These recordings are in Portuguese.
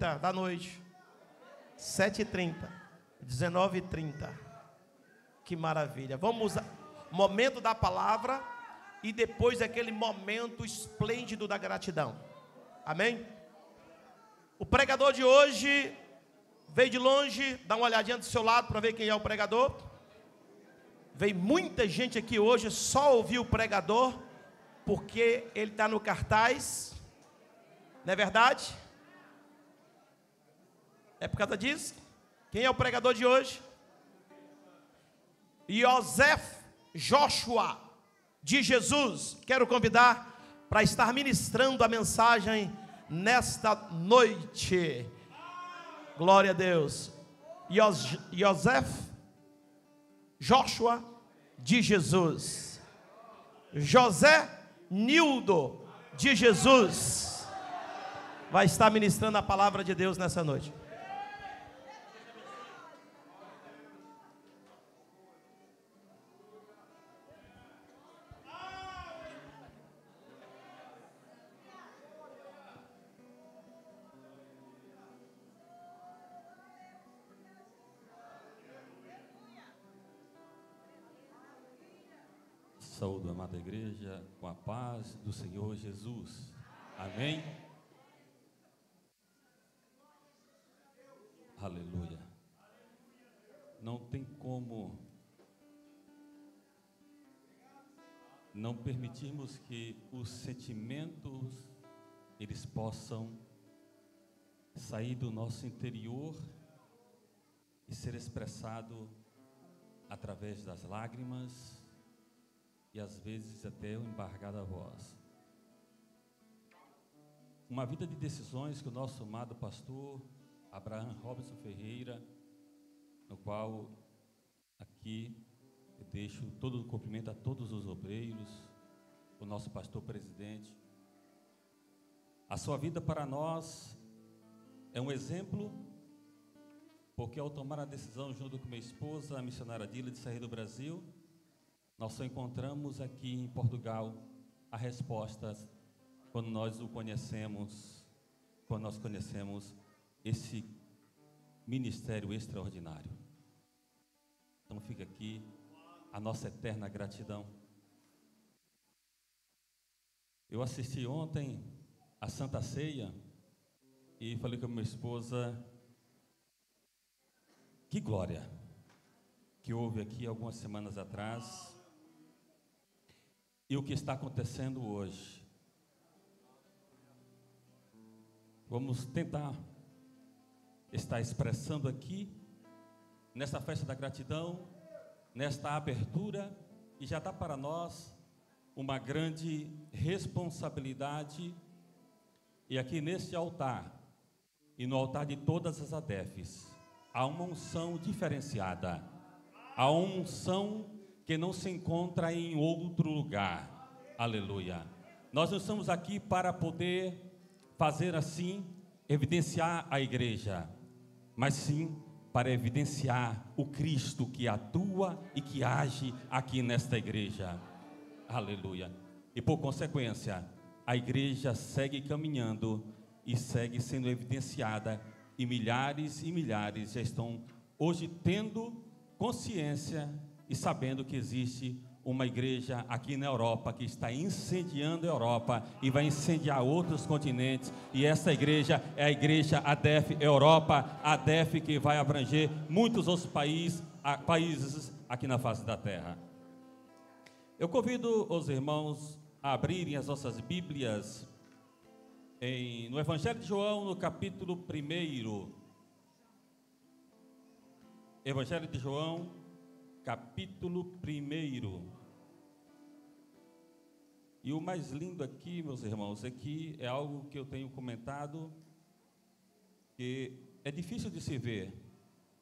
7h30 da noite. 7h30. 19h30. Que maravilha. Vamos, momento da palavra e depois aquele momento esplêndido da gratidão. Amém? O pregador de hoje veio de longe, dá uma olhadinha do seu lado para ver quem é o pregador. Veio muita gente aqui hoje, só ouviu o pregador, porque ele está no cartaz. Não é verdade? É por causa disso? Quem é o pregador de hoje? Joseph Joshua de Jesus. Quero convidar para estar ministrando a mensagem nesta noite. Glória a Deus. Joseph Joshua de Jesus. José Nildo de Jesus vai estar ministrando a palavra de Deus nessa noite. Saúdo, amada igreja, com a paz do Senhor Jesus. Amém? Aleluia. Não tem como não permitirmos que os sentimentos eles possam sair do nosso interior e ser expressado através das lágrimas e às vezes até o embargar da voz. Uma vida de decisões que o nosso amado pastor Abraham Robson Ferreira, no qual aqui eu deixo todo o cumprimento a todos os obreiros, o nosso pastor presidente. A sua vida para nós é um exemplo, porque ao tomar a decisão junto com minha esposa, a missionária Dila, de sair do Brasil, nós só encontramos aqui em Portugal a resposta quando nós o conhecemos, quando nós conhecemos esse ministério extraordinário. Então fica aqui a nossa eterna gratidão. Eu assisti ontem a Santa Ceia e falei com a minha esposa, que glória que houve aqui algumas semanas atrás. E o que está acontecendo hoje? Vamos tentar estar expressando aqui, nessa festa da gratidão, nesta abertura, e já dá para nós uma grande responsabilidade. E aqui neste altar, e no altar de todas as ADEFs, há uma unção diferenciada, há uma unção que não se encontra em outro lugar. Aleluia. Nós não estamos aqui para poder fazer assim, evidenciar a igreja, mas sim para evidenciar o Cristo que atua e que age aqui nesta igreja. Aleluia. E por consequência, a igreja segue caminhando e segue sendo evidenciada, e milhares já estão hoje tendo consciência e sabendo que existe uma igreja aqui na Europa que está incendiando a Europa e vai incendiar outros continentes, e essa igreja é a igreja ADEF Europa, ADEF que vai abranger muitos outros países aqui na face da terra. Eu convido os irmãos a abrirem as nossas Bíblias no Evangelho de João, no capítulo 1. Evangelho de João, capítulo 1. E o mais lindo aqui, meus irmãos, aqui é algo que eu tenho comentado, que é difícil de se ver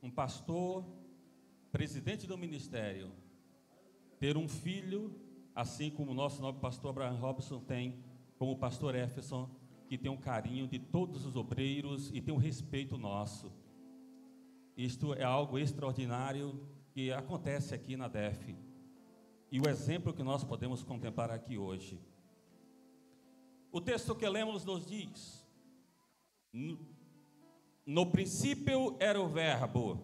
um pastor, presidente do ministério, ter um filho, assim como o nosso nobre pastor Abraham Robson tem, como o pastor Éfeson, que tem um carinho de todos os obreiros e tem um respeito nosso. Isto é algo extraordinário que acontece aqui na ADEF. E o exemplo que nós podemos contemplar aqui hoje. O texto que lemos nos diz: no princípio era o Verbo,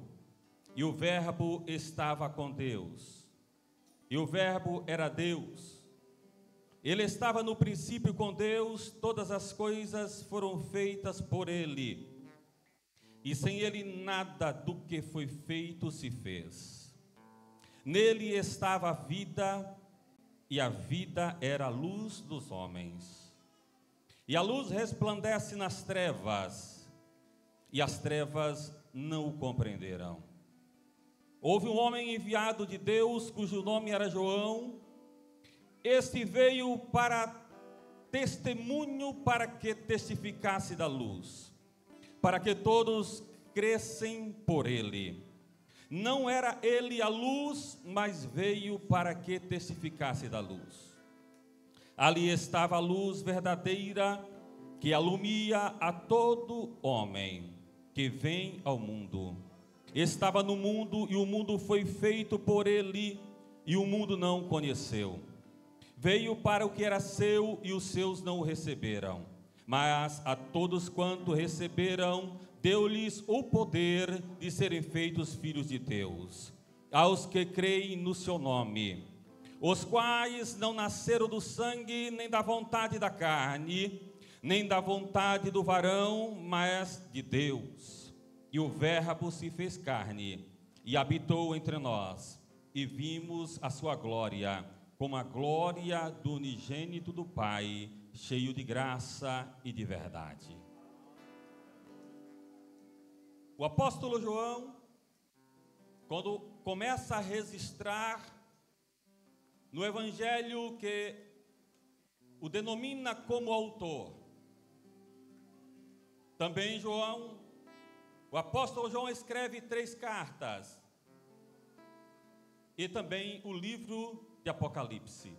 e o Verbo estava com Deus, e o Verbo era Deus. Ele estava no princípio com Deus, todas as coisas foram feitas por Ele, e sem Ele nada do que foi feito se fez. Nele estava a vida, e a vida era a luz dos homens. E a luz resplandece nas trevas, e as trevas não o compreenderam. Houve um homem enviado de Deus, cujo nome era João. Este veio para testemunho, para que testificasse da luz, para que todos crescem por ele. Não era ele a luz, mas veio para que testificasse da luz. Ali estava a luz verdadeira, que alumia a todo homem que vem ao mundo. Estava no mundo, e o mundo foi feito por ele, e o mundo não o conheceu. Veio para o que era seu, e os seus não o receberam. Mas a todos quanto receberam, deu-lhes o poder de serem feitos filhos de Deus, aos que creem no seu nome, os quais não nasceram do sangue, nem da vontade da carne, nem da vontade do varão, mas de Deus. E o Verbo se fez carne, e habitou entre nós, e vimos a sua glória, como a glória do unigênito do Pai, cheio de graça e de verdade. O apóstolo João, quando começa a registrar no evangelho que o denomina como autor, também João, o apóstolo João escreve 3 cartas, e também o livro de Apocalipse.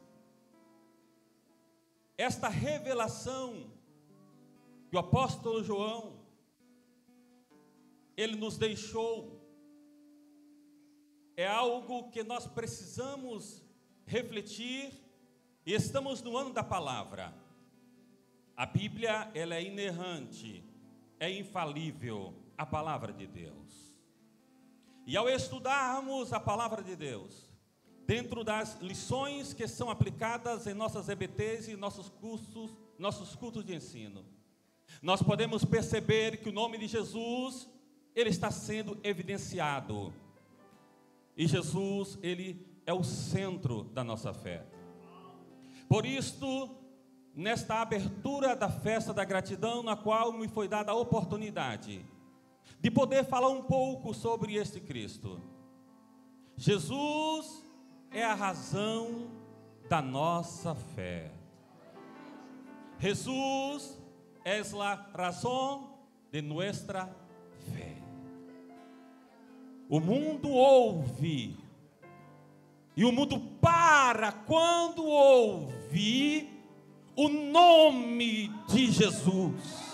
Esta revelação que o apóstolo João, ele nos deixou, é algo que nós precisamos refletir, e estamos no ano da palavra. A Bíblia, ela é inerrante, é infalível, a palavra de Deus. E ao estudarmos a palavra de Deus, dentro das lições que são aplicadas em nossas EBTs e nossos cultos de ensino, nós podemos perceber que o nome de Jesus, ele está sendo evidenciado. E Jesus, ele é o centro da nossa fé. Por isto, nesta abertura da festa da gratidão, na qual me foi dada a oportunidade de poder falar um pouco sobre este Cristo. Jesus é a razão da nossa fé. Jesus é a razão de nuestra fé. O mundo ouve, e o mundo para quando ouve o nome de Jesus.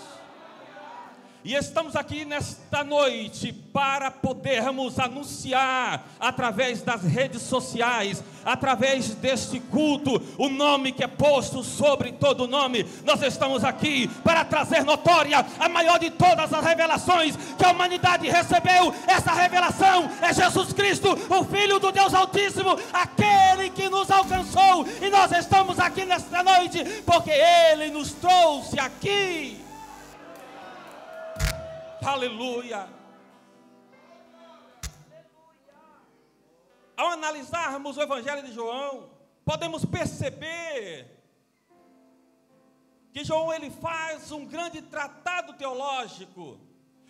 E estamos aqui nesta noite para podermos anunciar através das redes sociais, através deste culto, o nome que é posto sobre todo nome. Nós estamos aqui para trazer notória a maior de todas as revelações que a humanidade recebeu. Essa revelação é Jesus Cristo, o Filho do Deus Altíssimo, aquele que nos alcançou. E nós estamos aqui nesta noite porque Ele nos trouxe aqui. Aleluia. Ao analisarmos o Evangelho de João, podemos perceber que João, ele faz um grande tratado teológico,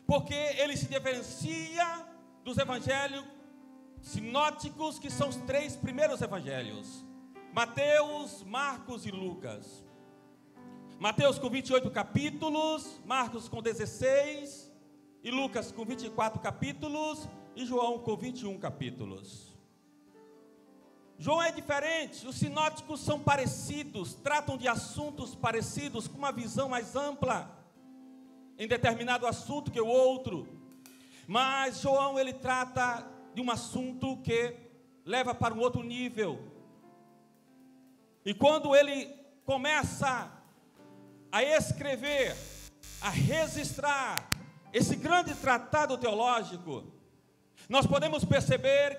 porque ele se diferencia dos evangelhos sinóticos, que são os 3 primeiros evangelhos: Mateus, Marcos e Lucas. Mateus com 28 capítulos, Marcos com 16, e Lucas com 24 capítulos, e João com 21 capítulos. João é diferente, os sinóticos são parecidos, tratam de assuntos parecidos, com uma visão mais ampla em determinado assunto que o outro. Mas João, ele trata de um assunto que leva para um outro nível. E quando ele começa a escrever, a registrar, esse grande tratado teológico, nós podemos perceber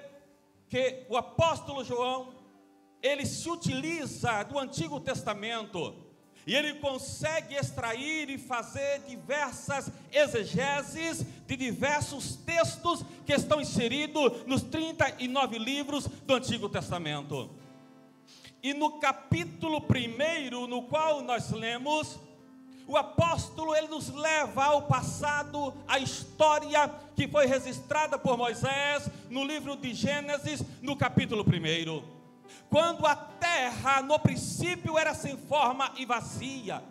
que o apóstolo João, ele se utiliza do Antigo Testamento, e ele consegue extrair e fazer diversas exegeses de diversos textos que estão inseridos nos 39 livros do Antigo Testamento. E no capítulo 1, no qual nós lemos, o apóstolo, ele nos leva ao passado, a história que foi registrada por Moisés no livro de Gênesis, no capítulo 1. Quando a terra, no princípio, era sem forma e vazia,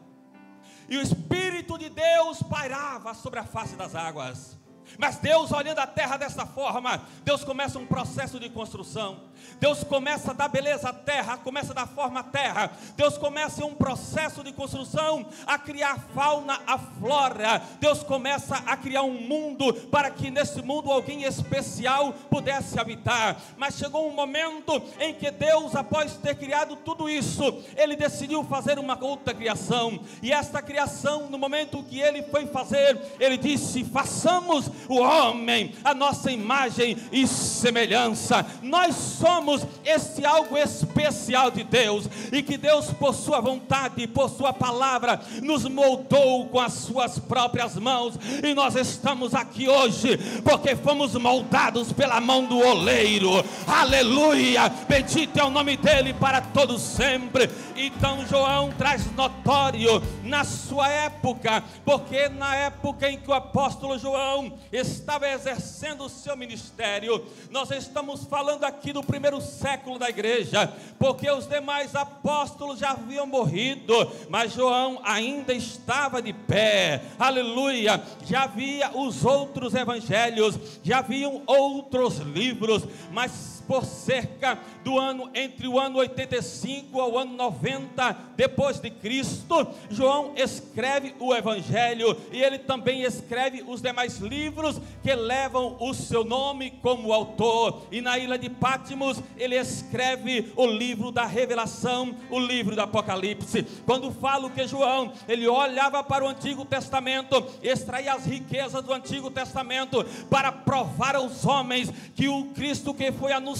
e o Espírito de Deus pairava sobre a face das águas. Mas Deus, olhando a terra dessa forma, Deus começa um processo de construção. Deus começa a dar beleza à terra, começa a dar forma à terra. Deus começa um processo de construção, a criar a fauna, a flora. Deus começa a criar um mundo, para que nesse mundo alguém especial pudesse habitar. Mas chegou um momento em que Deus, após ter criado tudo isso, Ele decidiu fazer uma outra criação. E esta criação, no momento que Ele foi fazer, Ele disse: façamos o homem a nossa imagem e semelhança. Nós somos esse algo especial de Deus, e que Deus, por sua vontade, por sua palavra, nos moldou com as suas próprias mãos, e nós estamos aqui hoje porque fomos moldados pela mão do oleiro. Aleluia, bendito é o nome dele para todo sempre. Então João traz notório na sua época, porque na época em que o apóstolo João estava exercendo o seu ministério, nós estamos falando aqui do primeiro século da igreja, porque os demais apóstolos já haviam morrido, mas João ainda estava de pé. Aleluia, já havia os outros evangelhos, já haviam outros livros, mas por cerca do ano, entre o ano 85 ao ano 90 depois de Cristo, João escreve o evangelho, e ele também escreve os demais livros que levam o seu nome como autor. E na ilha de Patmos ele escreve o livro da Revelação, o livro do Apocalipse. Quando falo que João, ele olhava para o Antigo Testamento, extraía as riquezas do Antigo Testamento para provar aos homens que o Cristo que foi anunciado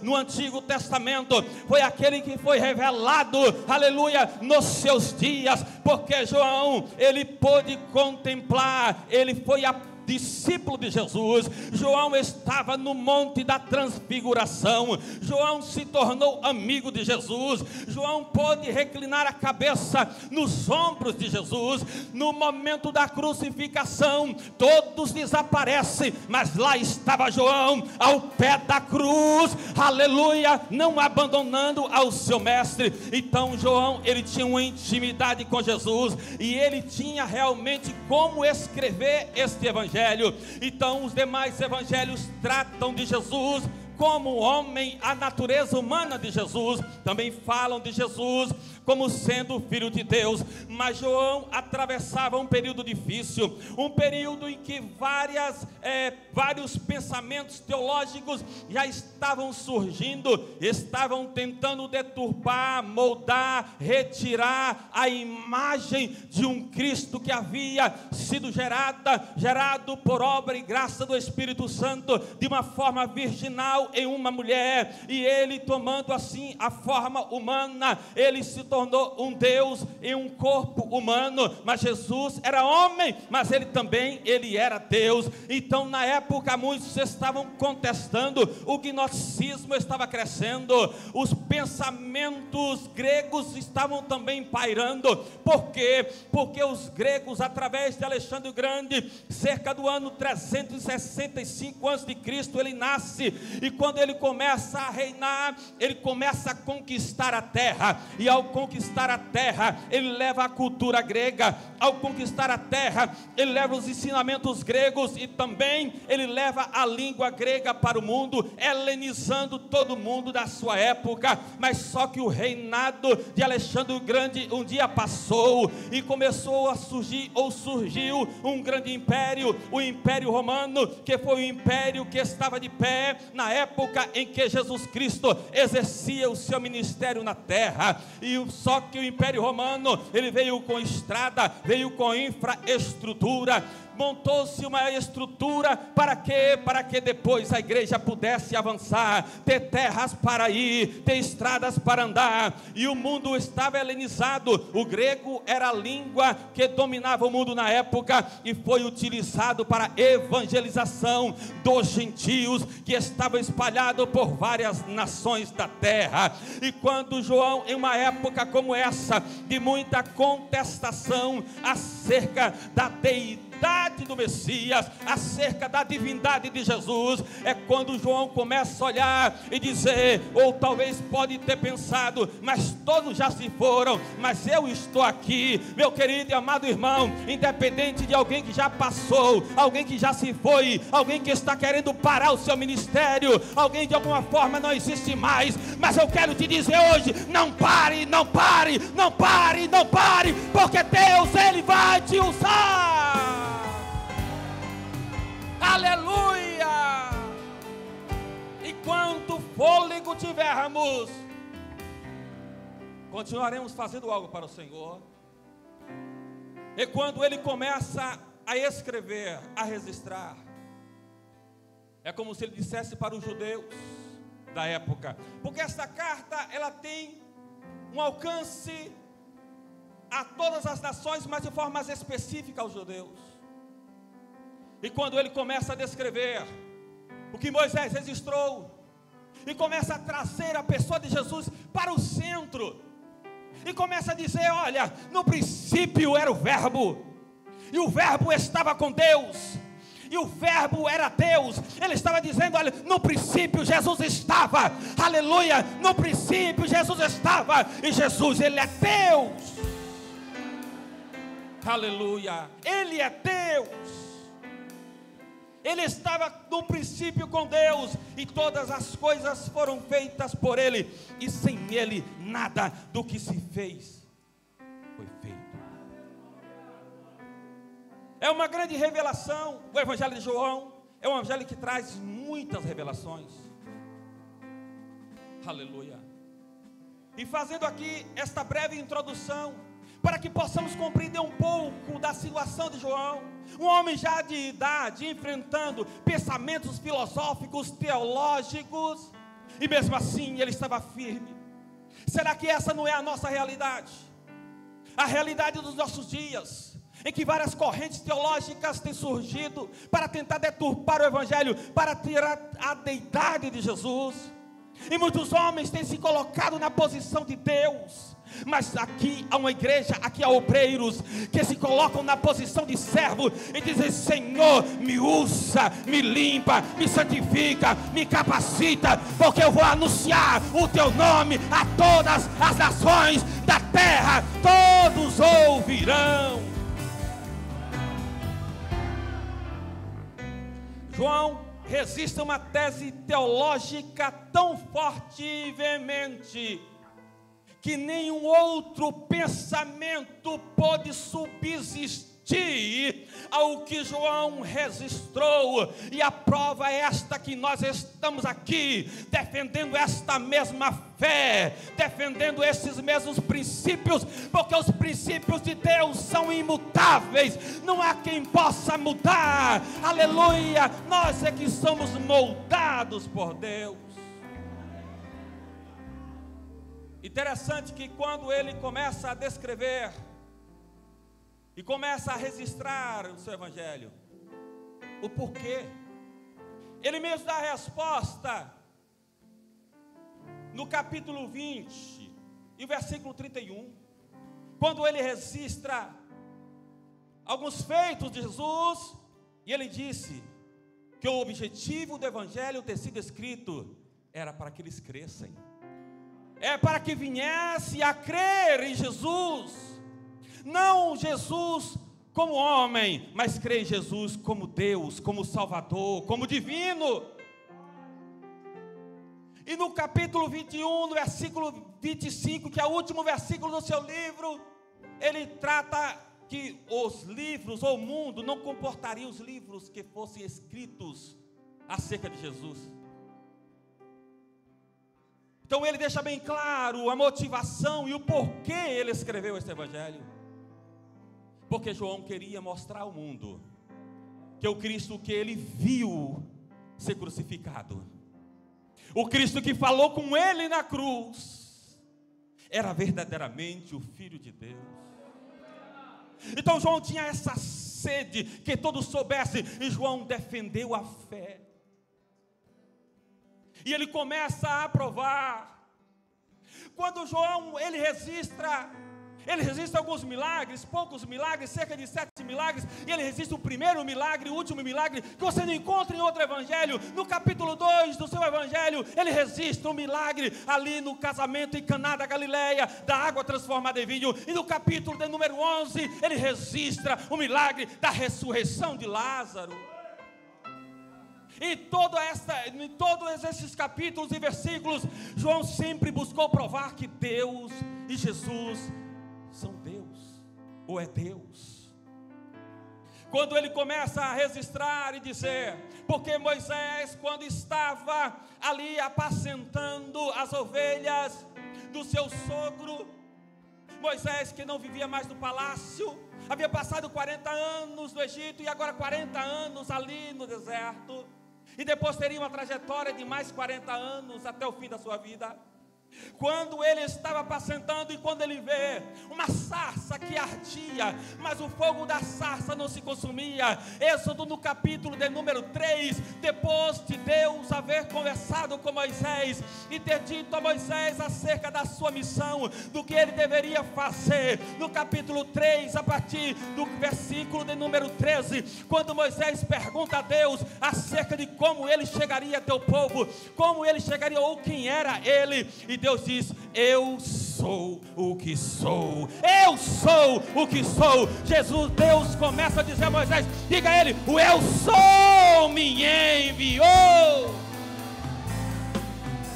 no Antigo Testamento foi aquele que foi revelado, aleluia, nos seus dias, porque João, ele pôde contemplar, ele foi discípulo de Jesus. João estava no monte da transfiguração. João se tornou amigo de Jesus. João pôde reclinar a cabeça nos ombros de Jesus. No momento da crucificação, todos desaparecem, mas lá estava João, ao pé da cruz, aleluia, não abandonando ao seu mestre. Então João, ele tinha uma intimidade com Jesus, e ele tinha realmente como escrever este evangelho. Então os demais evangelhos tratam de Jesus como homem, a natureza humana de Jesus, também falam de Jesus como sendo filho de Deus. Mas João atravessava um período difícil, um período em que vários pensamentos teológicos já estavam surgindo, estavam tentando deturpar, moldar, retirar a imagem de um Cristo que havia sido gerado por obra e graça do Espírito Santo, de uma forma virginal em uma mulher, e ele, tomando assim a forma humana, ele se tornou um Deus em um corpo humano. Mas Jesus era homem, mas ele era Deus. Então na época muitos estavam contestando, o gnosticismo estava crescendo, os pensamentos gregos estavam também pairando. Por quê? Porque os gregos, através de Alexandre o Grande, cerca do ano 365 a.C., ele nasce, e quando ele começa a reinar, ele começa a conquistar a terra, e ao conquistar a terra, ele leva a cultura grega. Ao conquistar a terra, ele leva os ensinamentos gregos, e também ele leva a língua grega para o mundo, helenizando todo mundo da sua época. Mas só que o reinado de Alexandre o Grande um dia passou, e começou a surgiu um grande império, o Império Romano, que foi o império que estava de pé na época em que Jesus Cristo exercia o seu ministério na terra. E só que o Império Romano, ele veio com estrada, veio com infraestrutura, montou-se uma estrutura para quê? Para que depois a igreja pudesse avançar, ter terras para ir, ter estradas para andar, e o mundo estava helenizado. O grego era a língua que dominava o mundo na época, e foi utilizado para evangelização dos gentios, que estavam espalhados por várias nações da terra. E quando João, em uma época como essa, de muita contestação acerca da deidade do Messias, acerca da divindade de Jesus, é quando João começa a olhar e dizer, ou talvez pode ter pensado, mas todos já se foram, mas eu estou aqui. Meu querido e amado irmão, independente de alguém que já passou, alguém que já se foi, alguém que está querendo parar o seu ministério, alguém de alguma forma não existe mais, mas eu quero te dizer hoje, não pare, não pare, não pare, não pare, porque Deus, Ele vai te usar. Aleluia! Enquanto fôlego tivermos, continuaremos fazendo algo para o Senhor. E quando ele começa a escrever, a registrar, é como se ele dissesse para os judeus da época, porque essa carta, ela tem um alcance a todas as nações, mas de forma mais específica aos judeus. E quando ele começa a descrever o que Moisés registrou, e começa a trazer a pessoa de Jesus para o centro, e começa a dizer, olha, no princípio era o verbo, e o verbo estava com Deus, e o verbo era Deus. Ele estava dizendo, olha, no princípio Jesus estava, aleluia, no princípio Jesus estava, e Jesus, Ele é Deus, aleluia, Ele é Deus. Ele estava no princípio com Deus, e todas as coisas foram feitas por Ele, e sem Ele nada do que se fez foi feito. É uma grande revelação. O Evangelho de João é um evangelho que traz muitas revelações. Aleluia. E fazendo aqui esta breve introdução, para que possamos compreender um pouco da situação de João, um homem já de idade, enfrentando pensamentos filosóficos, teológicos, e mesmo assim ele estava firme. Será que essa não é a nossa realidade? A realidade dos nossos dias, em que várias correntes teológicas têm surgido para tentar deturpar o Evangelho, para tirar a deidade de Jesus, e muitos homens têm se colocado na posição de Deus. Mas aqui há uma igreja, aqui há obreiros que se colocam na posição de servo e dizem, Senhor, me usa, me limpa, me santifica, me capacita, porque eu vou anunciar o teu nome a todas as nações da terra, todos ouvirão. João resiste a uma tese teológica tão forte e veemente, que nenhum outro pensamento pôde subsistir ao que João registrou, e a prova é esta, que nós estamos aqui defendendo esta mesma fé, defendendo esses mesmos princípios, porque os princípios de Deus são imutáveis, não há quem possa mudar, aleluia, nós é que somos moldados por Deus. Interessante que quando ele começa a descrever e começa a registrar o seu evangelho, o porquê, ele mesmo dá a resposta no capítulo 20 e versículo 31, quando ele registra alguns feitos de Jesus, e ele disse que o objetivo do evangelho ter sido escrito era para que eles crescem, é para que viesse a crer em Jesus, não Jesus como homem, mas crer em Jesus como Deus, como Salvador, como divino. E no capítulo 21, no versículo 25, que é o último versículo do seu livro, ele trata que os livros, ou o mundo, não comportaria os livros que fossem escritos acerca de Jesus. Então ele deixa bem claro a motivação e o porquê ele escreveu este evangelho. Porque João queria mostrar ao mundo que o Cristo que ele viu ser crucificado, o Cristo que falou com ele na cruz, era verdadeiramente o Filho de Deus. Então João tinha essa sede, que todos soubessem, e João defendeu a fé. E ele começa a provar. Quando João, ele registra alguns milagres, poucos milagres, cerca de 7 milagres, e ele registra o primeiro milagre, o último milagre, que você não encontra em outro evangelho. No capítulo 2 do seu evangelho, ele registra um milagre ali no casamento em Caná da Galileia, da água transformada em vinho. E no capítulo de número 11, ele registra o milagre da ressurreição de Lázaro. Em todos esses capítulos e versículos, João sempre buscou provar que Deus e Jesus são Deus, ou é Deus. Quando ele começa a registrar e dizer, porque Moisés, quando estava ali apacentando as ovelhas do seu sogro, Moisés, que não vivia mais no palácio, havia passado 40 anos no Egito e agora 40 anos ali no deserto, e depois teria uma trajetória de mais 40 anos até o fim da sua vida. Quando ele estava apacentando e quando ele vê uma sarça que ardia, mas o fogo da sarça não se consumia. Êxodo no capítulo de número 3, depois de Deus haver conversado com Moisés e ter dito a Moisés acerca da sua missão, do que ele deveria fazer, no capítulo 3, a partir do versículo de número 13, quando Moisés pergunta a Deus acerca de como ele chegaria até o povo, como ele chegaria ou quem era ele, e Deus diz, eu sou o que sou, eu sou o que sou. Deus começa a dizer a Moisés, diga a ele, o eu sou me enviou.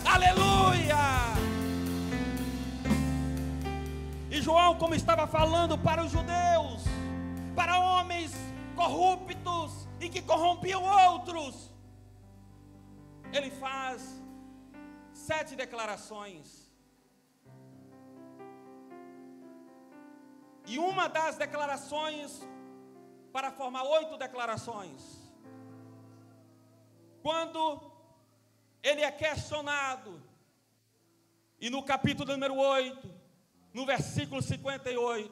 Aleluia. E João, como estava falando para os judeus, para homens corruptos e que corrompiam outros, ele faz 7 declarações. E uma das declarações, para formar 8 declarações. Quando ele é questionado, e no capítulo número 8, no versículo 58,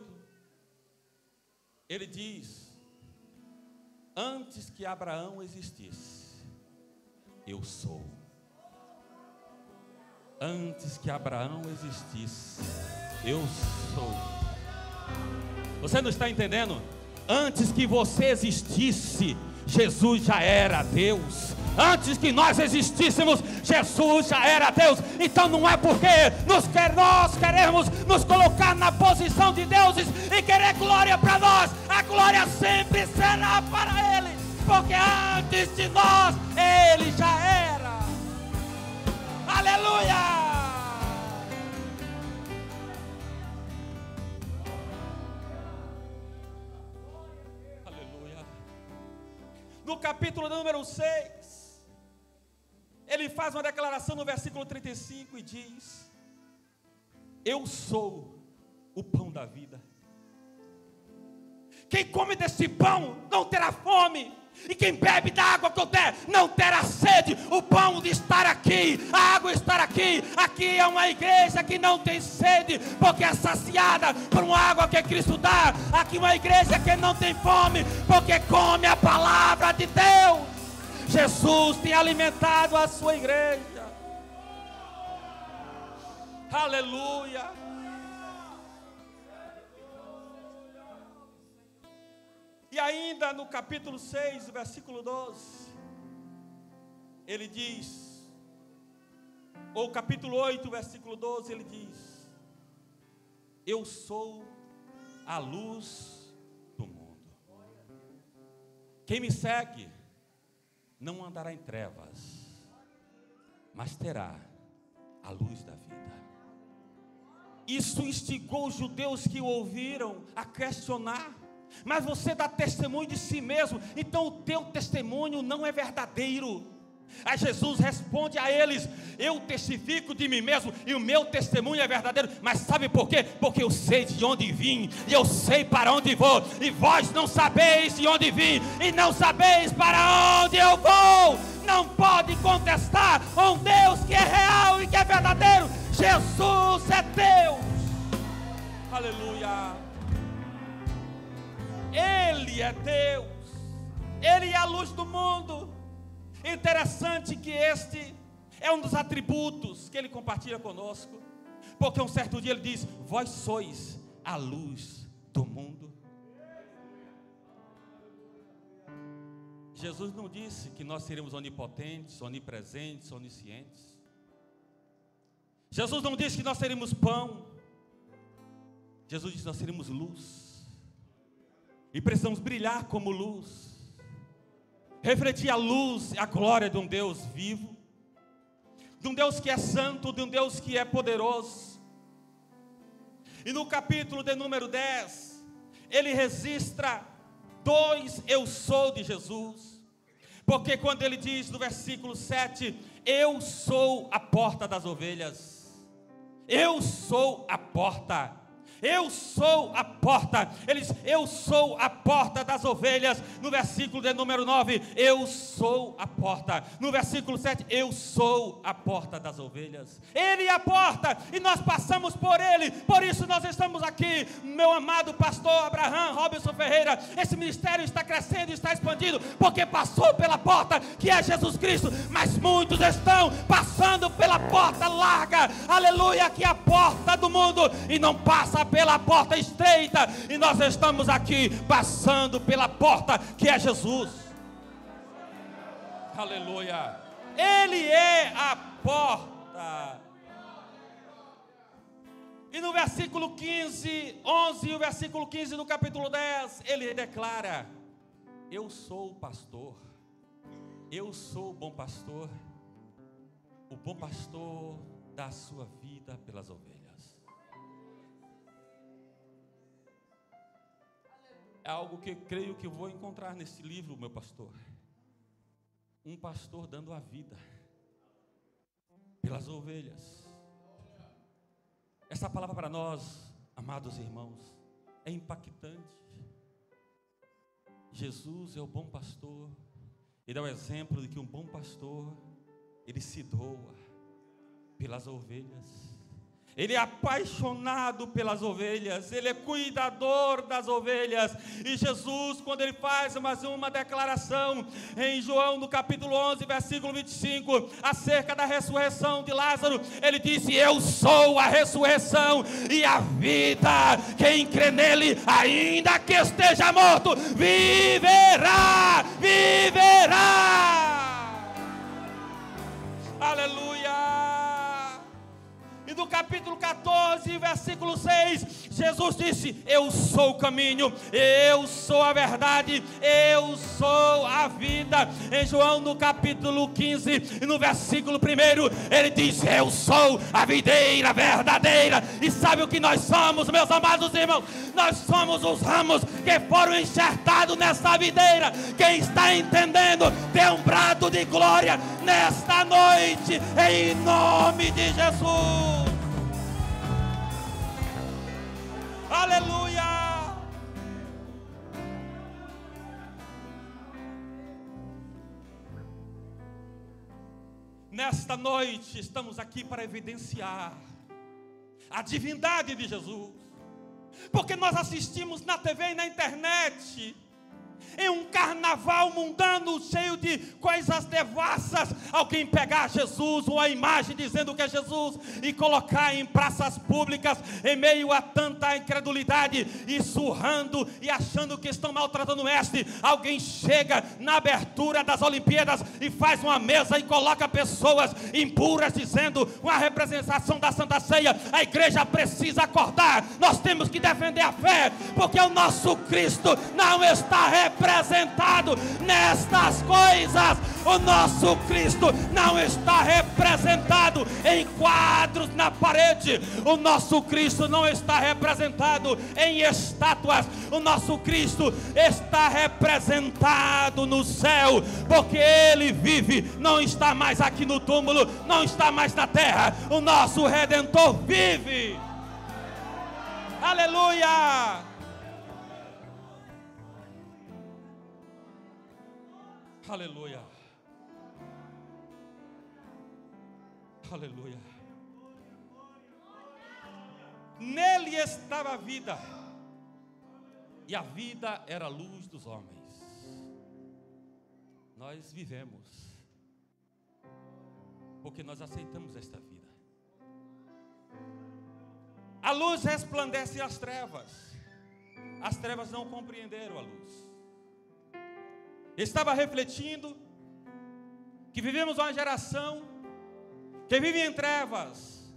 ele diz, antes que Abraão existisse, eu sou. Antes que Abraão existisse, eu sou. Você não está entendendo? Antes que você existisse, Jesus já era Deus. Antes que nós existíssemos, Jesus já era Deus. Então não é porque nós queremos nos colocar na posição de deuses e querer glória para nós. A glória sempre será para Ele, porque antes de nós, Ele já era. Aleluia! Aleluia! No capítulo número 6, ele faz uma declaração no versículo 35 e diz, eu sou o pão da vida. Quem come desse pão não terá fome. E quem bebe da água que eu der não terá sede. O pão de estar aqui, a água estar aqui. Aqui é uma igreja que não tem sede, porque é saciada por uma água que Cristo dá. Aqui é uma igreja que não tem fome, porque come a palavra de Deus. Jesus tem alimentado a sua igreja. Aleluia. E ainda no capítulo 6, versículo 12, ele diz, ou capítulo 8, versículo 12, ele diz, eu sou a luz do mundo. Quem me segue não andará em trevas, mas terá a luz da vida. Isso instigou os judeus que o ouviram a questionar. Mas você dá testemunho de si mesmo, então o teu testemunho não é verdadeiro. Aí Jesus responde a eles: eu testifico de mim mesmo, e o meu testemunho é verdadeiro. Mas sabe por quê? Porque eu sei de onde vim, e eu sei para onde vou. E vós não sabeis de onde vim, e não sabeis para onde eu vou. Não pode contestar um Deus que é real e que é verdadeiro. Jesus é Deus. Aleluia. Ele é Deus. Ele é a luz do mundo. Interessante que este é um dos atributos que ele compartilha conosco, porque um certo dia ele diz: vós sois a luz do mundo. Jesus não disse que nós seríamos onipotentes, onipresentes, oniscientes. Jesus não disse que nós seríamos pão. Jesus disse que nós seríamos luz, e precisamos brilhar como luz, refletir a luz, a glória de um Deus vivo, de um Deus que é santo, de um Deus que é poderoso. E no capítulo de número 10, ele registra 2 eu sou de Jesus, porque quando ele diz no versículo 7, eu sou a porta das ovelhas, eu sou a porta. Eu sou a porta. Ele diz: eu sou a porta das ovelhas. No versículo de número 9, eu sou a porta. No versículo 7, eu sou a porta das ovelhas. Ele é a porta, e nós passamos por ele. Por isso nós estamos aqui, meu amado pastor Abraham Robinson Ferreira. Esse ministério está crescendo, está expandindo, porque passou pela porta, que é Jesus Cristo. Mas muitos estão passando pela porta larga, aleluia, que é a porta do mundo, e não passa pela porta estreita. E nós estamos aqui passando pela porta, que é Jesus. Aleluia. Ele é a porta. E no versículo 15, 11 e o versículo 15 do capítulo 10, ele declara: eu sou o pastor, eu sou o bom pastor dá a sua vida pelas ovelhas. É algo que eu creio que eu vou encontrar nesse livro, meu pastor. Um pastor dando a vida pelas ovelhas. Essa palavra para nós, amados irmãos, é impactante. Jesus é o bom pastor. Ele é o exemplo de que um bom pastor, ele se doa pelas ovelhas. Ele é apaixonado pelas ovelhas, ele é cuidador das ovelhas. E Jesus, quando ele faz mais uma declaração em João no capítulo 11, versículo 25, acerca da ressurreição de Lázaro, ele disse: eu sou a ressurreição e a vida. Quem crê nele, ainda que esteja morto, viverá, viverá. Aleluia. E no capítulo 14, versículo 6, Jesus disse: eu sou o caminho, eu sou a verdade, eu sou a vida. Em João no capítulo 15, e no versículo 1, ele diz: eu sou a videira verdadeira. E sabe o que nós somos, meus amados irmãos? Nós somos os ramos que foram enxertados nessa videira. Quem está entendendo, dê um brado de glória nesta noite, em nome de Jesus. Aleluia. Nesta noite estamos aqui para evidenciar a divindade de Jesus, porque nós assistimos na TV e na internet em um carnaval mundano cheio de coisas devassas, alguém pegar Jesus ou a imagem dizendo que é Jesus e colocar em praças públicas, em meio a tanta incredulidade, e surrando e achando que estão maltratando o mestre. Alguém chega na abertura das Olimpíadas e faz uma mesa e coloca pessoas impuras, dizendo uma representação da Santa Ceia. A igreja precisa acordar, nós temos que defender a fé, porque o nosso Cristo não está representado nestas coisas. O nosso Cristo não está representado em quadros na parede. O nosso Cristo não está representado em estátuas. O nosso Cristo está representado no céu, porque Ele vive, não está mais aqui no túmulo, não está mais na terra. O nosso Redentor vive. Aleluia! Aleluia! Aleluia! Nele estava a vida, e a vida era a luz dos homens. Nós vivemos porque nós aceitamos esta vida. A luz resplandece as trevas não compreenderam a luz. Estava refletindo que vivemos uma geração que vive em trevas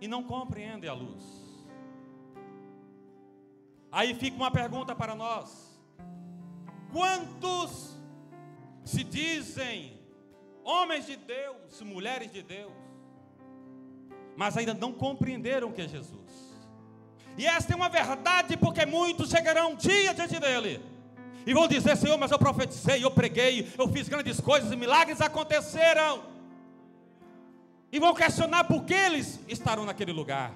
e não compreende a luz. Aí fica uma pergunta para nós: quantos se dizem homens de Deus, mulheres de Deus, mas ainda não compreenderam o que é Jesus? E esta é uma verdade, porque muitos chegarão um dia diante dele e vão dizer: Senhor, mas eu profetizei, eu preguei, eu fiz grandes coisas e milagres aconteceram. E vão questionar por que eles estarão naquele lugar.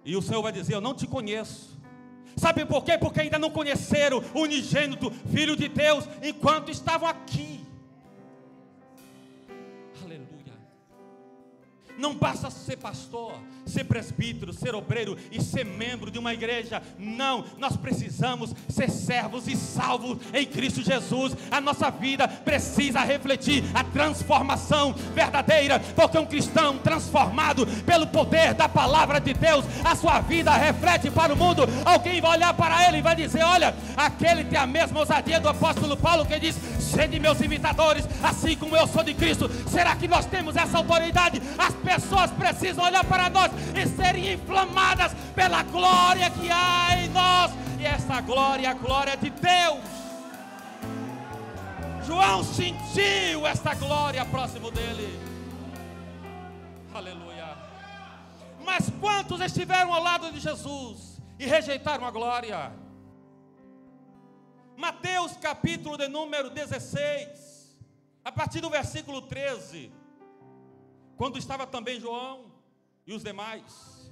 E o Senhor vai dizer: eu não te conheço. Sabe por quê? Porque ainda não conheceram o unigênito Filho de Deus enquanto estavam aqui. Aleluia. Não basta ser pastor, ser presbítero, ser obreiro e ser membro de uma igreja. Não, nós precisamos ser servos e salvos em Cristo Jesus. A nossa vida precisa refletir a transformação verdadeira, porque um cristão transformado pelo poder da palavra de Deus, a sua vida reflete para o mundo. Alguém vai olhar para ele e vai dizer: olha, aquele tem a mesma ousadia do apóstolo Paulo, que diz: sede meus imitadores, assim como eu sou de Cristo. Será que nós temos essa autoridade? As pessoas precisam olhar para nós e serem inflamadas pela glória que há em nós. E essa glória é a glória de Deus. João sentiu essa glória próximo dele. Aleluia. Mas quantos estiveram ao lado de Jesus e rejeitaram a glória? Mateus capítulo de número 16, a partir do versículo 13, quando estava também João e os demais,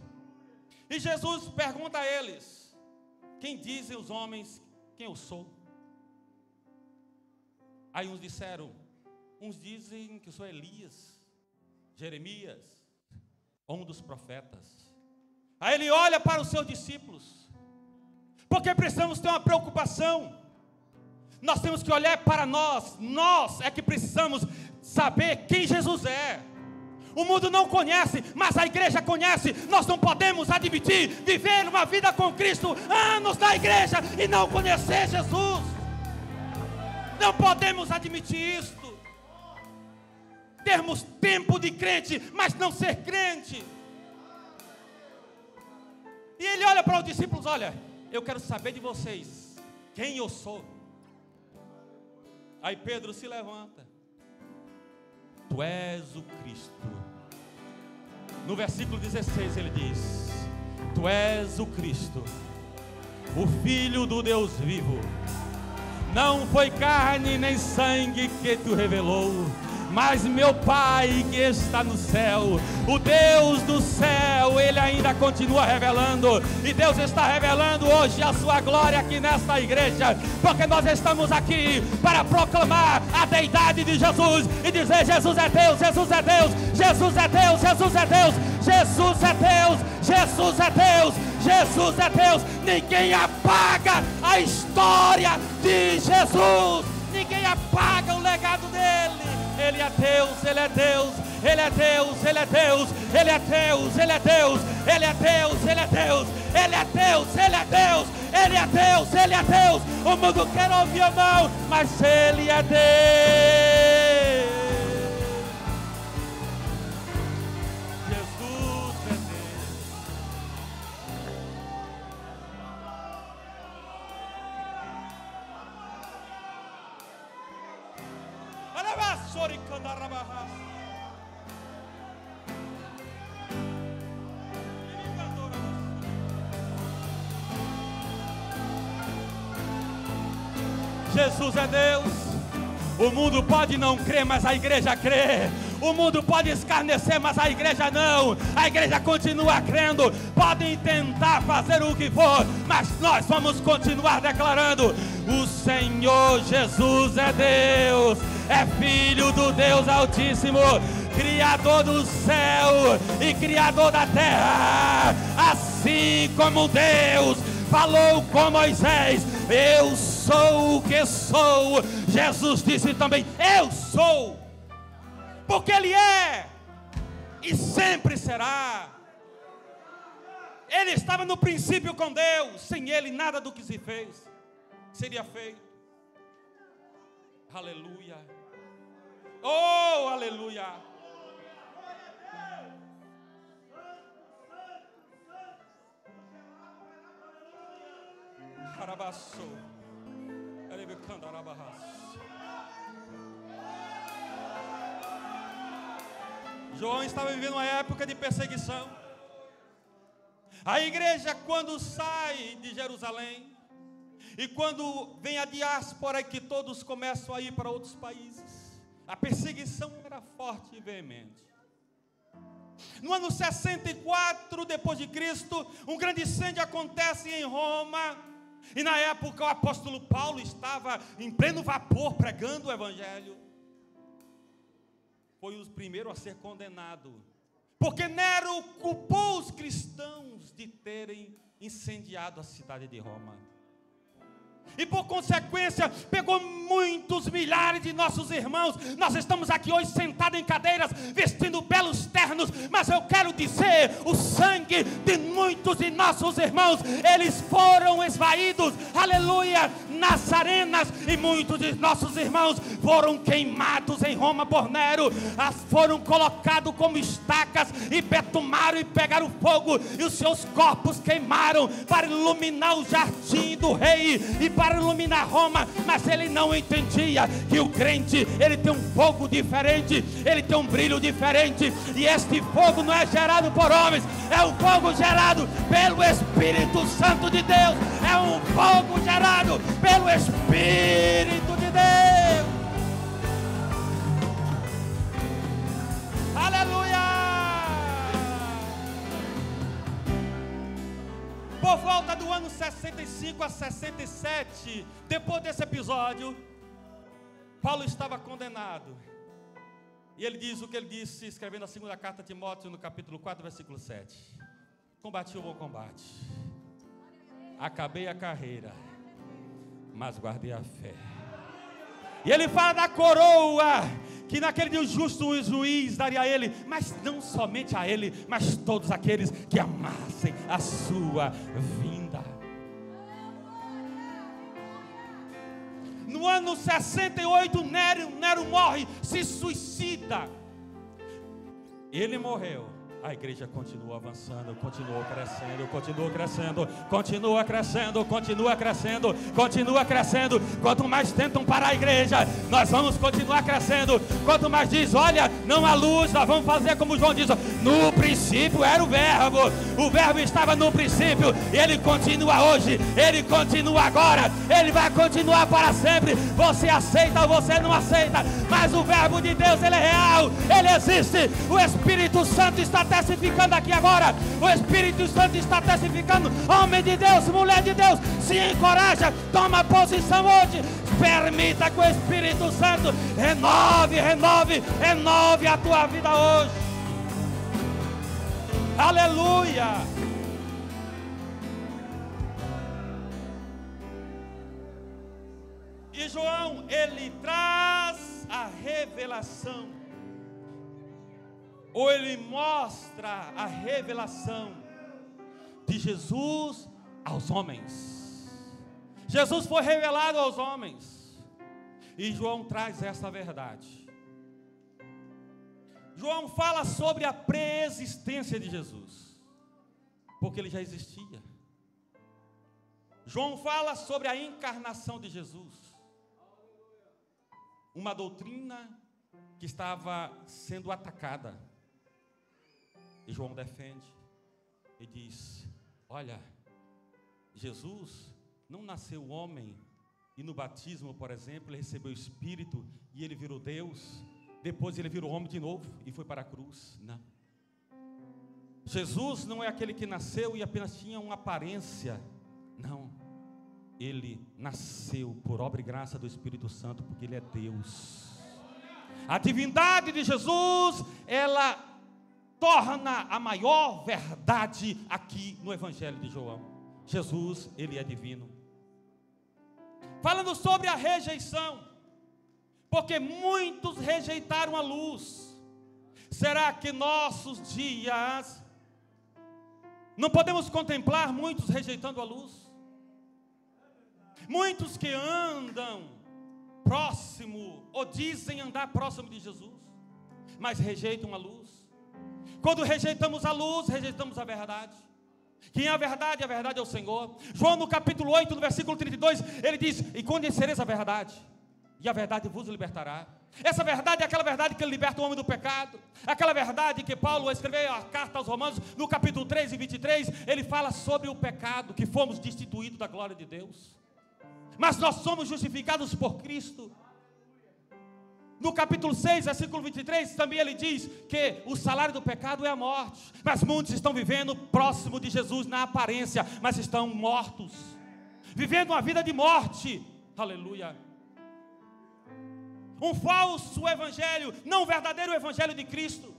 e Jesus pergunta a eles: quem dizem os homens quem eu sou? Aí uns disseram: uns dizem que eu sou Elias, Jeremias, ou um dos profetas. Aí ele olha para os seus discípulos, porque precisamos ter uma preocupação. Nós temos que olhar para nós é que precisamos saber quem Jesus é. O mundo não conhece, mas a igreja conhece. Nós não podemos admitir viver uma vida com Cristo, anos na igreja, e não conhecer Jesus. Não podemos admitir isto. Termos tempo de crente, mas não ser crente. E ele olha para os discípulos: olha, eu quero saber de vocês quem eu sou. Aí Pedro se levanta: tu és o Cristo. No versículo 16 ele diz: tu és o Cristo, o Filho do Deus vivo. Não foi carne nem sangue que tu revelou, mas meu Pai que está no céu. O Deus do céu, Ele ainda continua revelando. E Deus está revelando hoje a sua glória aqui nesta igreja, porque nós estamos aqui para proclamar a deidade de Jesus e dizer: Jesus é Deus, Jesus é Deus, Jesus é Deus, Jesus é Deus, Jesus é Deus, Jesus é Deus, Jesus é Deus. Ninguém apaga a história de Jesus, ninguém apaga o legado dele. Ele é Deus, Ele é Deus, Ele é Deus, Ele é Deus, Ele é Deus, Ele é Deus, Ele é Deus, Ele é Deus, Ele é Deus, Ele é Deus, Ele é Deus, Ele é Deus. O mundo quer ouvir ou não, mas Ele é Deus. Jesus é Deus. Alabás. Jesus é Deus. O mundo pode não crer, mas a igreja crê. O mundo pode escarnecer, mas a igreja não. A igreja continua crendo. Podem tentar fazer o que for, mas nós vamos continuar declarando: o Senhor Jesus é Deus, é Filho do Deus Altíssimo, Criador do céu e Criador da terra. Assim como Deus falou com Moisés: eu sou o que sou. Jesus disse também: eu sou, porque Ele é e sempre será. Ele estava no princípio com Deus. Sem Ele nada do que se fez seria feito. Aleluia. Oh, aleluia. João estava vivendo uma época de perseguição. A igreja, quando sai de Jerusalém e quando vem a diáspora, que todos começam a ir para outros países, a perseguição era forte e veemente. No ano 64 depois de Cristo, um grande incêndio acontece em Roma. E na época o apóstolo Paulo estava em pleno vapor pregando o evangelho. Foi o primeiro a ser condenado, porque Nero culpou os cristãos de terem incendiado a cidade de Roma. E por consequência, pegou muitos milhares de nossos irmãos. Nós estamos aqui hoje sentados em cadeiras, vestindo belos ternos, mas eu quero dizer, o sangue de muitos de nossos irmãos, eles foram esvaídos, aleluia, nas arenas. E muitos de nossos irmãos foram queimados em Roma por Nero, foram colocados como estacas e betumaram e pegaram fogo, e os seus corpos queimaram para iluminar o jardim do rei e para iluminar Roma. Mas ele não entendia que o crente, ele tem um fogo diferente, ele tem um brilho diferente, e este fogo não é gerado por homens, é um fogo gerado pelo Espírito Santo de Deus, é um fogo gerado pelo Espírito de Deus. Aleluia! Por volta do ano 65 a 67, depois desse episódio, Paulo estava condenado. E ele diz o que ele disse, escrevendo a segunda carta a Timóteo, no capítulo 4, versículo 7. Combati o bom combate, acabei a carreira, mas guardei a fé. E ele fala da coroa, que naquele dia o justo juiz daria a ele, mas não somente a ele, mas todos aqueles que amassem a sua vinda. No ano 68, Nero morre, se suicida. Ele morreu. A igreja continua avançando, continua crescendo, continua crescendo, continua crescendo, continua crescendo, continua crescendo. Quanto mais tentam parar a igreja, nós vamos continuar crescendo. Quanto mais diz, olha, não há luz, nós vamos fazer como João diz, no princípio era o verbo estava no princípio, e ele continua hoje, ele continua agora, ele vai continuar para sempre. Você aceita ou você não aceita, mas o verbo de Deus, ele é real, ele existe. O Espírito Santo está testificando aqui agora, o Espírito Santo está testificando. Homem de Deus, mulher de Deus, se encoraja, toma posição hoje, permita que o Espírito Santo renove a tua vida hoje. Aleluia. E João, ele traz a revelação, ou ele mostra a revelação de Jesus aos homens. Jesus foi revelado aos homens, e João traz essa verdade. João fala sobre a pré-existência de Jesus, porque ele já existia. João fala sobre a encarnação de Jesus, uma doutrina que estava sendo atacada. E João defende e diz: olha, Jesus não nasceu homem e no batismo, por exemplo, ele recebeu o Espírito e ele virou Deus. Depois ele virou homem de novo e foi para a cruz. Não. Jesus não é aquele que nasceu e apenas tinha uma aparência. Não. Ele nasceu por obra e graça do Espírito Santo, porque ele é Deus. A divindade de Jesus, ela torna a maior verdade aqui no Evangelho de João. Jesus, ele é divino. Falando sobre a rejeição, porque muitos rejeitaram a luz. Será que nossos dias não podemos contemplar muitos rejeitando a luz? Muitos que andam próximo, ou dizem andar próximo de Jesus, mas rejeitam a luz. Quando rejeitamos a luz, rejeitamos a verdade. Quem é a verdade? A verdade é o Senhor. João no capítulo 8, no versículo 32, ele diz: e conhecereis a verdade, e a verdade vos libertará. Essa verdade é aquela verdade que liberta o homem do pecado. Aquela verdade que Paulo escreveu a carta aos Romanos, no capítulo 3 e 23, ele fala sobre o pecado, que fomos destituídos da glória de Deus. Mas nós somos justificados por Cristo. No capítulo 6, versículo 23, também ele diz que o salário do pecado é a morte. Mas muitos estão vivendo próximo de Jesus na aparência, mas estão mortos, vivendo uma vida de morte. Aleluia. Um falso evangelho, não o verdadeiro evangelho de Cristo.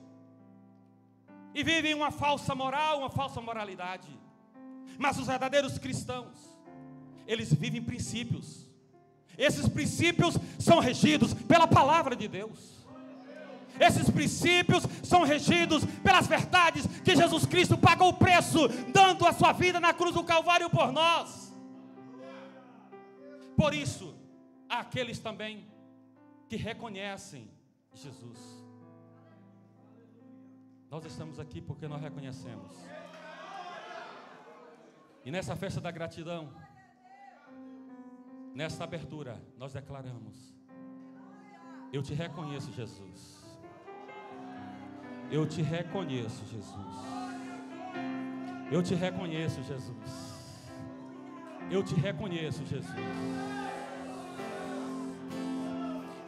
E vivem uma falsa moral, uma falsa moralidade. Mas os verdadeiros cristãos, eles vivem princípios. Esses princípios são regidos pela palavra de Deus. Esses princípios são regidos pelas verdades que Jesus Cristo pagou o preço, dando a sua vida na cruz do Calvário por nós. Por isso, há aqueles também que reconhecem Jesus. Nós estamos aqui porque nós reconhecemos. E nessa festa da gratidão, nesta abertura, nós declaramos: eu te reconheço, Jesus. Eu te reconheço, Jesus. Eu te reconheço, Jesus. Eu te reconheço, Jesus.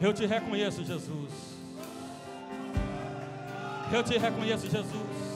Eu te reconheço, Jesus. Eu te reconheço, Jesus.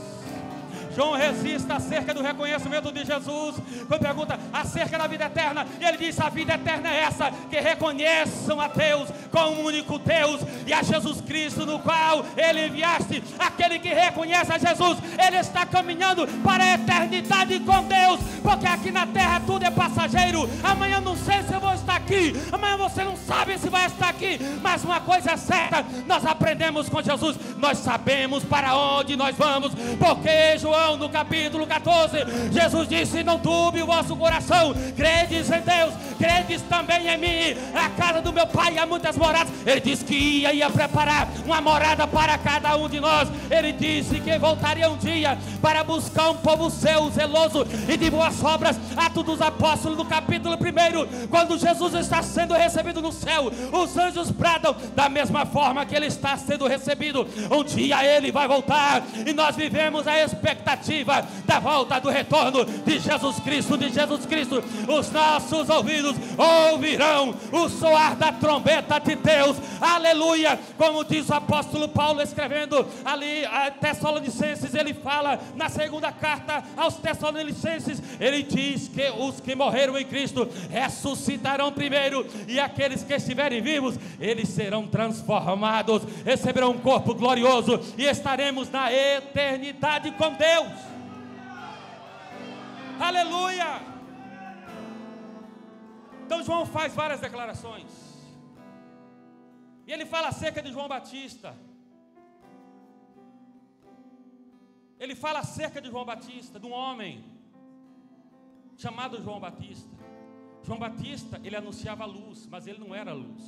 João resiste acerca do reconhecimento de Jesus, quando pergunta acerca da vida eterna, e ele diz: a vida eterna é essa, que reconheçam a Deus como o único Deus, e a Jesus Cristo no qual ele enviaste. Aquele que reconhece a Jesus, ele está caminhando para a eternidade com Deus, porque aqui na terra tudo é passageiro. Amanhã não sei se eu vou estar aqui, amanhã você não sabe se vai estar aqui, mas uma coisa é certa, nós aprendemos com Jesus, nós sabemos para onde nós vamos, porque João no capítulo 14, Jesus disse: não turbe o vosso coração, credes em Deus, credes também em mim. A casa do meu pai há muitas moradas. Ele disse que ia preparar uma morada para cada um de nós. Ele disse que voltaria um dia para buscar um povo seu, zeloso e de boas obras. Atos dos Apóstolos, no capítulo 1, quando Jesus está sendo recebido no céu, os anjos bradam da mesma forma que ele está sendo recebido. Um dia ele vai voltar, e nós vivemos a expectativa da volta, do retorno de Jesus Cristo, Os nossos ouvidos ouvirão o soar da trombeta de Deus. Aleluia. Como diz o apóstolo Paulo escrevendo ali a Tessalonicenses, ele fala na segunda carta aos Tessalonicenses, ele diz que os que morreram em Cristo ressuscitarão primeiro, e aqueles que estiverem vivos, eles serão transformados, receberão um corpo glorioso, e estaremos na eternidade com Deus. Aleluia. Então João faz várias declarações, e ele fala acerca de João Batista. Ele fala acerca de João Batista, de um homem chamado João Batista. João Batista, ele anunciava a luz, mas ele não era a luz.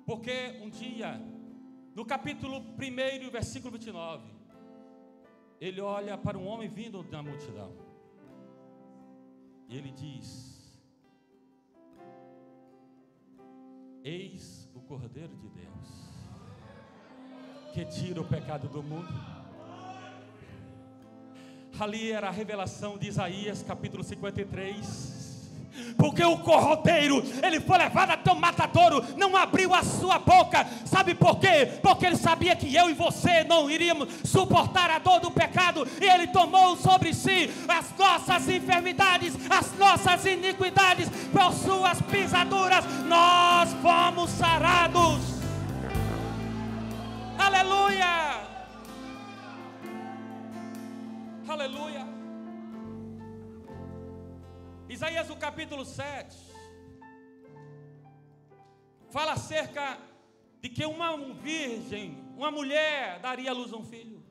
Porque um dia, no capítulo 1, versículo 29, ele olha para um homem vindo da multidão, e ele diz: Eis o Cordeiro de Deus, que tira o pecado do mundo. Ali era a revelação de Isaías capítulo 53. Porque o cordeiro, ele foi levado até o matadouro, não abriu a sua boca. Sabe por quê? Porque ele sabia que eu e você não iríamos suportar a dor do pecado, e ele tomou sobre si as nossas enfermidades, as nossas iniquidades. Por suas pisaduras nós fomos sarados. Aleluia, aleluia. Isaías, o capítulo 7, fala acerca de que uma virgem, uma mulher, daria à luz a um filho,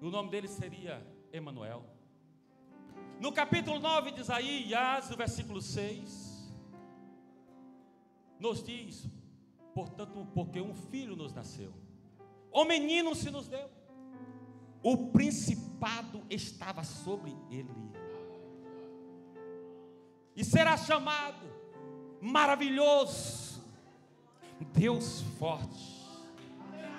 e o nome dele seria Emanuel. No capítulo 9 de Isaías, no versículo 6, nos diz: portanto, porque um filho nos nasceu, o menino se nos deu, o principado estava sobre ele, e será chamado Maravilhoso, Deus Forte,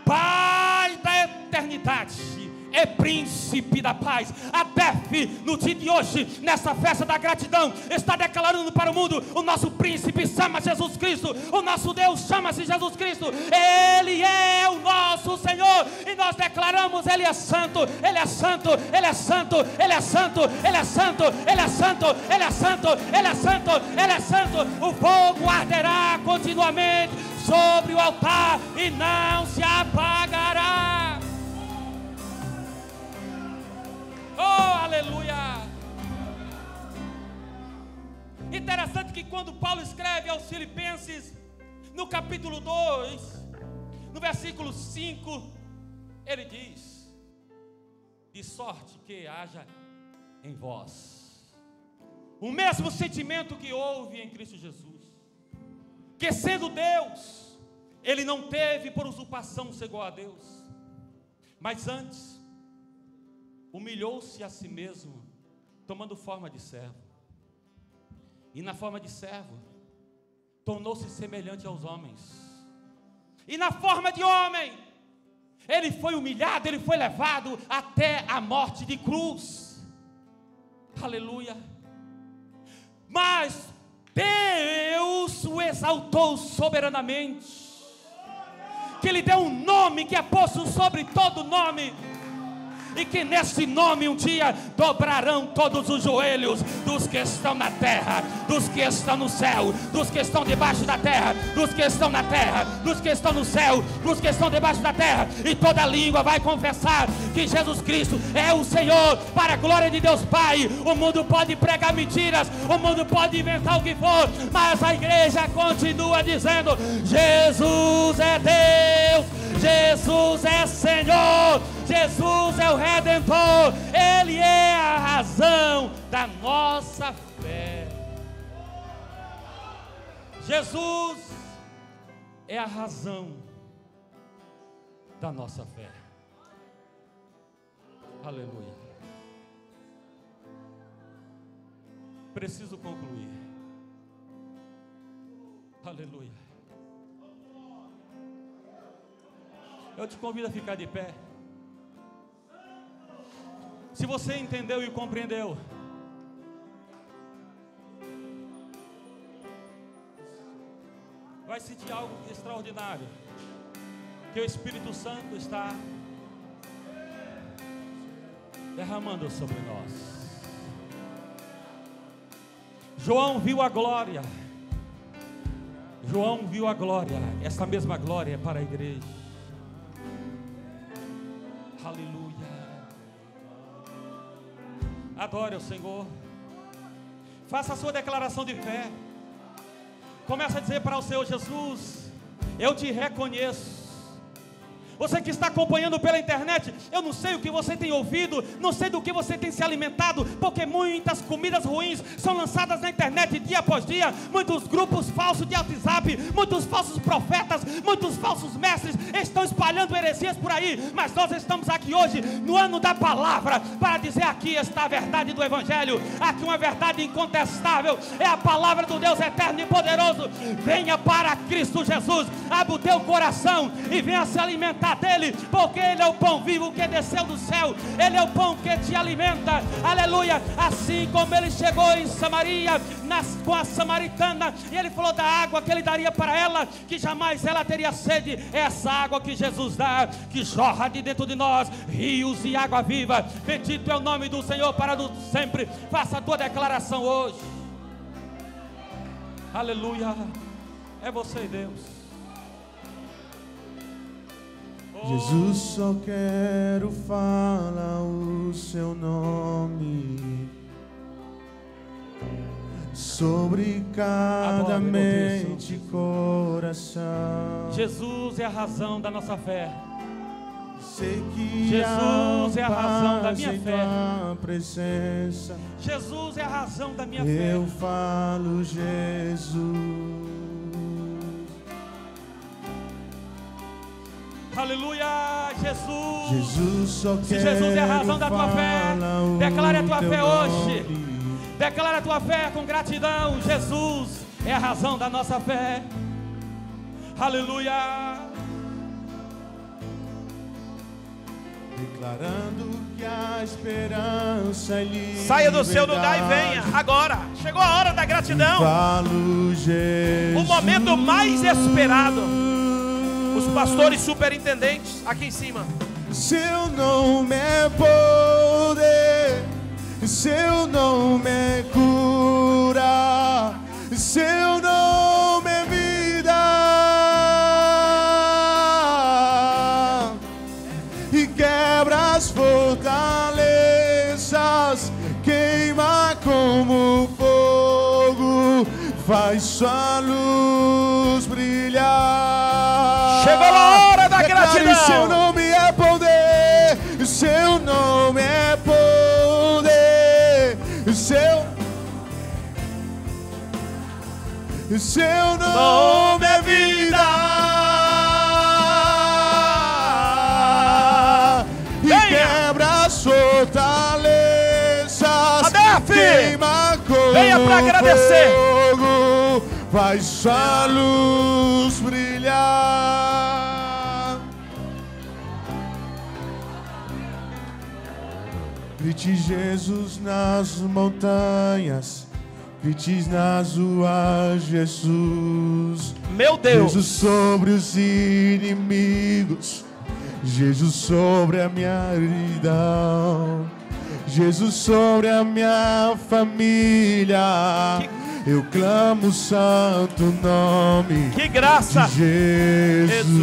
Pai da Eternidade, é Príncipe da Paz. A DEF, no dia de hoje, nessa festa da gratidão, está declarando para o mundo: o nosso príncipe chama Jesus Cristo, o nosso Deus chama-se Jesus Cristo, Ele é o nosso Senhor, e nós declaramos: Ele é santo, Ele é santo, Ele é santo, Ele é santo, Ele é santo, Ele é santo, Ele é santo, Ele é santo, Ele é santo. O fogo arderá continuamente sobre o altar e não se apagará. Oh, aleluia! Interessante que quando Paulo escreve aos Filipenses, no capítulo 2, no versículo 5, ele diz: de sorte que haja em vós o mesmo sentimento que houve em Cristo Jesus, que sendo Deus, ele não teve por usurpação ser igual a Deus, mas antes humilhou-se a si mesmo, tomando forma de servo, e na forma de servo tornou-se semelhante aos homens, e na forma de homem ele foi humilhado, ele foi levado até a morte de cruz. Aleluia! Mas Deus o exaltou soberanamente, que lhe deu um nome que é posto sobre todo nome, e que nesse nome um dia dobrarão todos os joelhos dos que estão na terra, dos que estão no céu, dos que estão debaixo da terra, dos que estão na terra, dos que estão no céu, dos que estão debaixo da terra, e toda língua vai confessar que Jesus Cristo é o Senhor, para a glória de Deus Pai. O mundo pode pregar mentiras, o mundo pode inventar o que for, mas a igreja continua dizendo: Jesus é Deus, Jesus é Senhor, Jesus é o Redentor, Ele é a razão da nossa fé. Jesus é a razão da nossa fé. Aleluia. Preciso concluir. Aleluia. Eu te convido a ficar de pé. Se você entendeu e compreendeu, vai sentir algo extraordinário, que o Espírito Santo está derramando sobre nós. João viu a glória. João viu a glória. Essa mesma glória é para a igreja. Aleluia. Adore o Senhor. Faça a sua declaração de fé. Começa a dizer para o Senhor: Jesus, eu te reconheço Você que está acompanhando pela internet, eu não sei o que você tem ouvido, não sei do que você tem se alimentado, porque muitas comidas ruins são lançadas na internet dia após dia, muitos grupos falsos de WhatsApp, muitos falsos profetas, muitos falsos mestres estão espalhando heresias por aí, mas nós estamos aqui hoje, no ano da palavra, para dizer: aqui está a verdade do Evangelho, aqui uma verdade incontestável, é a palavra do Deus eterno e poderoso. Venha para Cristo Jesus, abra o teu coração e venha se alimentar dele, porque ele é o pão vivo que desceu do céu, ele é o pão que te alimenta, aleluia. Assim como ele chegou em Samaria, com a samaritana, e ele falou da água que ele daria para ela, que jamais ela teria sede, é essa água que Jesus dá, que jorra de dentro de nós, rios e água viva. Bendito é o nome do Senhor para sempre. Faça a tua declaração hoje, aleluia. É você, Deus. Jesus, só quero falar o seu nome sobre cada mente e coração. Jesus é a razão da nossa fé. Sei que Jesus é a razão da minha fé. Presença. Jesus é a razão da minha fé. Eu falo Jesus. Aleluia, Jesus. Jesus, só se Jesus é a razão da tua fé, declare a tua fé hoje. Declare a tua fé com gratidão. Jesus é a razão da nossa fé. Aleluia. Declarando que a esperança é livre. Saia do seu lugar e venha agora. Chegou a hora da gratidão. Falo Jesus. O momento mais esperado. Os pastores superintendentes aqui em cima. Seu nome é poder, seu nome é cura, seu nome é vida, e quebra as fortalezas, queima como fogo, faz sua luz brilhar. Chegou a hora da gratidão. Seu nome é poder, seu nome é poder, seu nome é vida, e quebra as fortalezas, queima como venha para agradecer. Fogo, faz sua luz brilhar. Grite Jesus nas montanhas, grite nas ruas Jesus. Meu Deus. Jesus sobre os inimigos, Jesus sobre a minha vida, Jesus sobre a minha família. Eu clamo o santo nome. Que graça. De Jesus.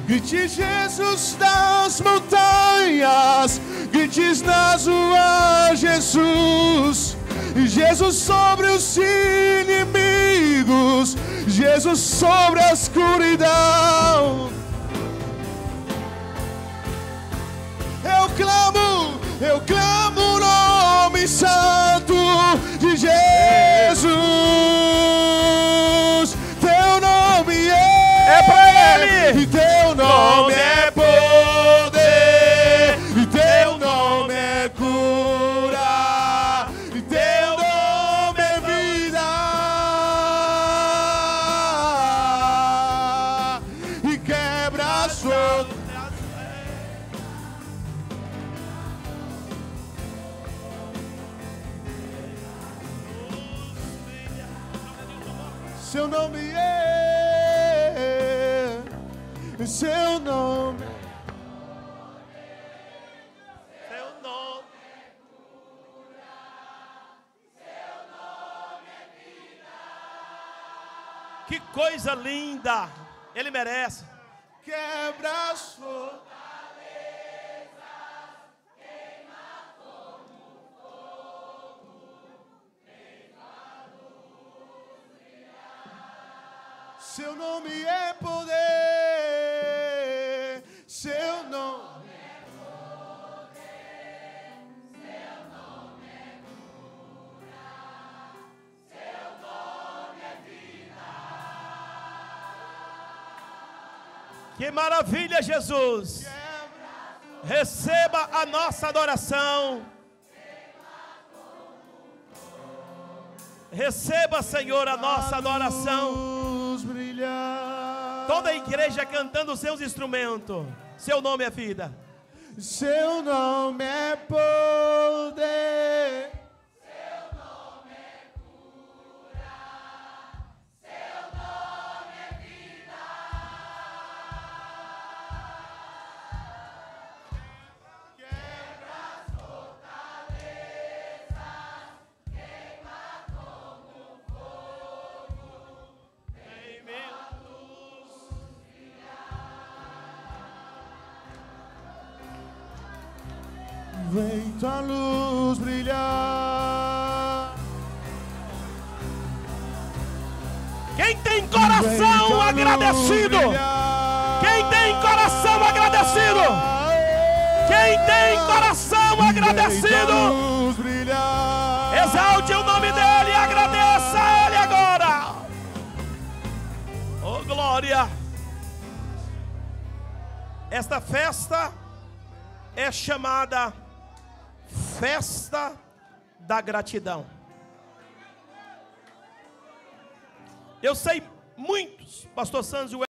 Grite Jesus nas montanhas, grite nas ruas Jesus, Jesus sobre os inimigos, Jesus sobre a escuridão. Eu clamo o nome santo de Jesus. Teu nome é pra Ele. E teu nome é poder. E teu nome é cura. E teu nome é vida. E quebra as fortalezas. Seu nome é, seu nome, Seu nome é vida. Que coisa linda. Ele merece. quebra as fortalezas. Seu nome é poder, seu nome é poder, seu nome é cura, seu nome é vida. Que maravilha, Jesus. Receba a nossa adoração. Receba, Senhor, a nossa adoração. Toda a igreja cantando os seus instrumentos. Seu nome é vida. Seu nome é poder. Seu nome é cura. Seu nome é vida. Quebra as fortalezas. Queima como fogo. Vem a luz brilhar. Vem tua luz brilhar. Quem tem coração agradecido? Quem tem coração agradecido? Quem tem coração agradecido? Exalte o nome dele e agradeça a ele agora. Oh, glória. Esta festa é chamada Festa da Gratidão. Eu sei muitos, pastor Santos e